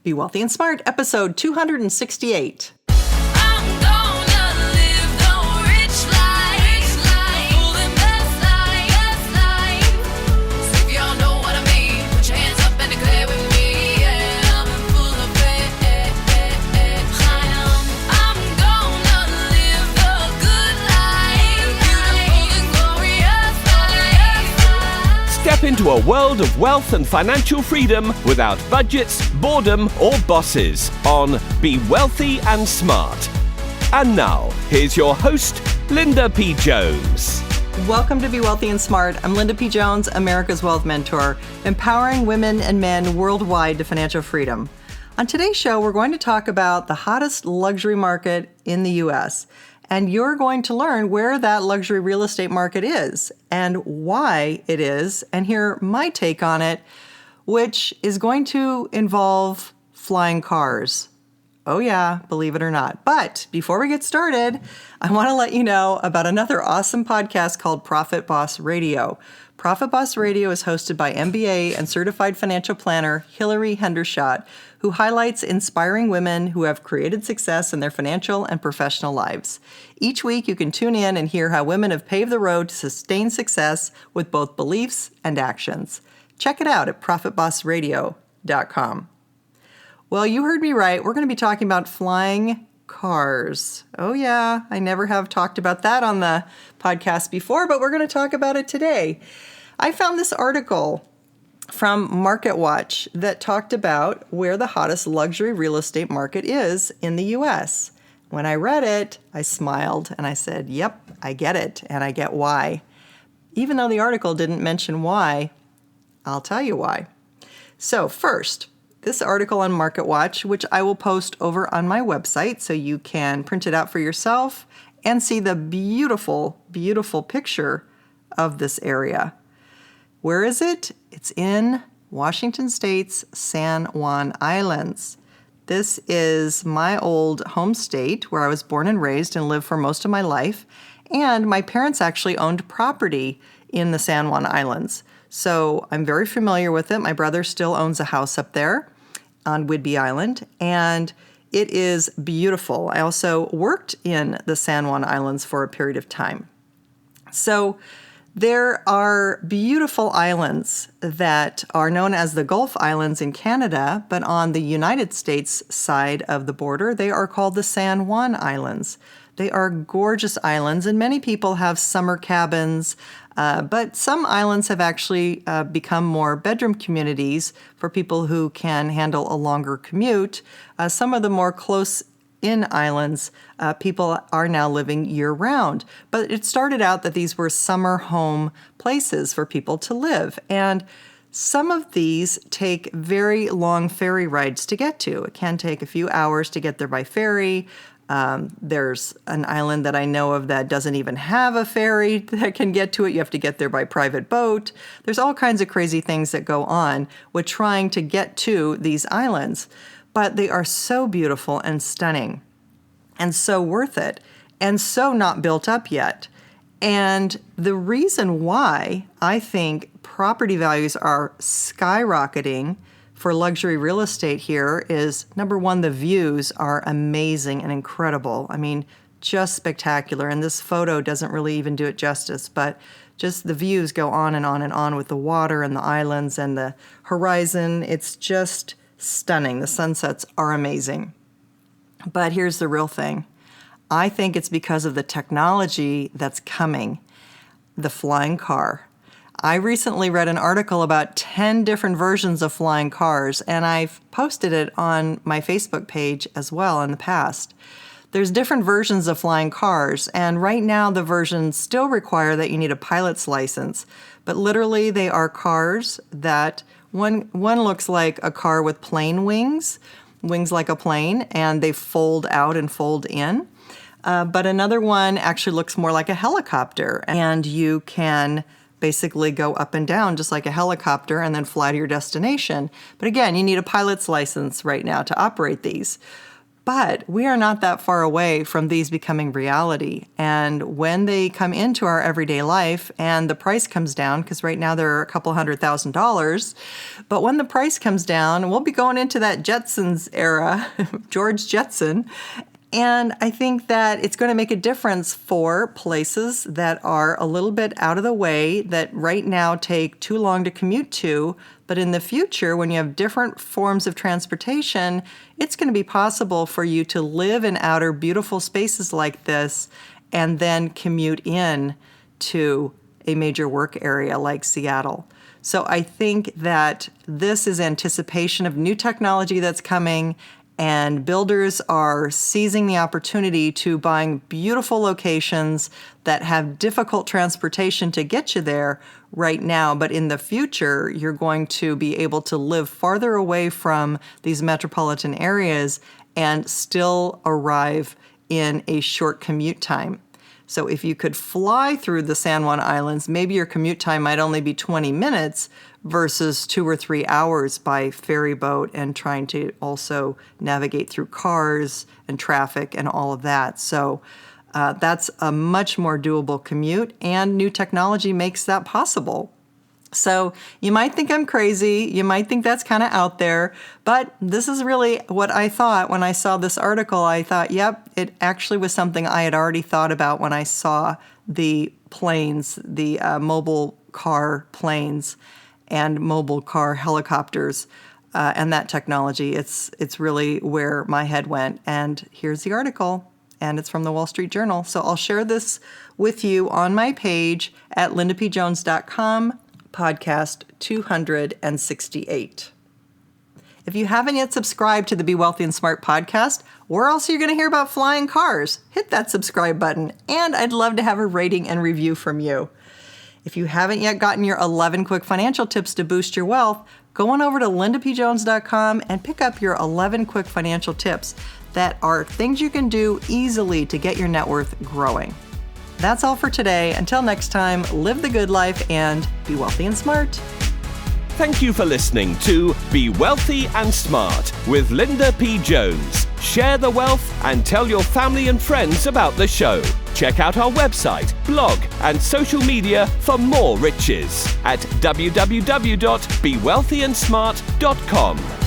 Be Wealthy and Smart, episode 268. Step into a world of wealth and financial freedom without budgets, boredom, or bosses on Be Wealthy and Smart. And now, here's your host, Linda P. Jones. Welcome to Be Wealthy and Smart. I'm Linda P. Jones, America's Wealth Mentor, empowering women and men worldwide to financial freedom. On today's show, we're going to talk about the hottest luxury market in the U.S., and you're going to learn where that luxury real estate market is and why it is, and hear my take on it, which is going to involve flying cars. Oh yeah, believe it or not. But before we get started, I want to let you know about another awesome podcast called Profit Boss Radio. Profit Boss Radio is hosted by MBA and certified financial planner Hillary Hendershot, who highlights inspiring women who have created success in their financial and professional lives. Each week, you can tune in and hear how women have paved the road to sustain success with both beliefs and actions. Check it out at profitbossradio.com. Well, you heard me right. We're going to be talking about flying cars. Oh yeah, I never have talked about that on the podcast before, but we're going to talk about it today. I found this article from MarketWatch that talked about where the hottest luxury real estate market is in the U.S. When I read it, I smiled and I said, yep, I get it, and I get why. Even though the article didn't mention why, I'll tell you why. So first, this article on MarketWatch, which I will post over on my website so you can print it out for yourself and see the beautiful, beautiful picture of this area. Where is it? It's in Washington State's San Juan Islands. This is my old home state where I was born and raised and lived for most of my life. And my parents actually owned property in the San Juan Islands. So I'm very familiar with it. My brother still owns a house up there on Whidbey Island, and it is beautiful. I also worked in the San Juan Islands for a period of time. So there are beautiful islands that are known as the Gulf Islands in Canada, but on the United States side of the border, they are called the San Juan Islands. They are gorgeous islands, and many people have summer cabins, but some islands have actually become more bedroom communities for people who can handle a longer commute. Some of the more close-in islands, people are now living year-round. But it started out that these were summer home places for people to live. And some of these take very long ferry rides to get to. It can take a few hours to get there by ferry. There's an island that I know of that doesn't even have a ferry that can get to it. You have to get there by private boat. There's all kinds of crazy things that go on with trying to get to these islands. But they are so beautiful and stunning and so worth it and so not built up yet. And the reason why I think property values are skyrocketing for luxury real estate here is, number one, the views are amazing and incredible. I mean, just spectacular. And this photo doesn't really even do it justice, but just the views go on and on and on with the water and the islands and the horizon. It's just stunning. The sunsets are amazing. But here's the real thing. I think it's because of the technology that's coming, the flying car. I recently read an article about 10 different versions of flying cars, and I've posted it on my Facebook page as well in the past. There's different versions of flying cars, and right now the versions still require that you need a pilot's license, but literally they are cars that one looks like a car with plane wings like a plane, and they fold out and fold in. But another one actually looks more like a helicopter, and you can basically go up and down just like a helicopter and then fly to your destination. But again, you need a pilot's license right now to operate these. But we are not that far away from these becoming reality. And when they come into our everyday life and the price comes down, because right now they're a couple $100,000, but when the price comes down, we'll be going into that Jetsons era, George Jetson. And I think that it's going to make a difference for places that are a little bit out of the way, that right now take too long to commute to. But in the future, when you have different forms of transportation, it's going to be possible for you to live in outer beautiful spaces like this and then commute in to a major work area like Seattle. So I think that this is anticipation of new technology that's coming, and builders are seizing the opportunity to buying beautiful locations that have difficult transportation to get you there right now. But in the future, you're going to be able to live farther away from these metropolitan areas and still arrive in a short commute time. So if you could fly through the San Juan Islands, maybe your commute time might only be 20 minutes versus 2 or 3 hours by ferry boat, and trying to also navigate through cars and traffic and all of that. So that's a much more doable commute, and new technology makes that possible. So you might think I'm crazy, you might think that's kind of out there, but this is really what I thought when I saw this article. I thought, yep, it actually was something I had already thought about when I saw the planes, the mobile car planes and mobile car helicopters and that technology. It's really where my head went. And here's the article, and it's from the Wall Street Journal. So I'll share this with you on my page at lindapjones.com. Podcast 268. If you haven't yet subscribed to the Be Wealthy and Smart podcast, where else are you going to hear about flying cars? Hit that subscribe button, and I'd love to have a rating and review from you. If you haven't yet gotten your 11 quick financial tips to boost your wealth, go on over to lindapjones.com and pick up your 11 quick financial tips that are things you can do easily to get your net worth growing. That's all for today. Until next time, live the good life and be wealthy and smart. Thank you for listening to Be Wealthy and Smart with Linda P. Jones. Share the wealth and tell your family and friends about the show. Check out our website, blog, and social media for more riches at www.bewealthyandsmart.com.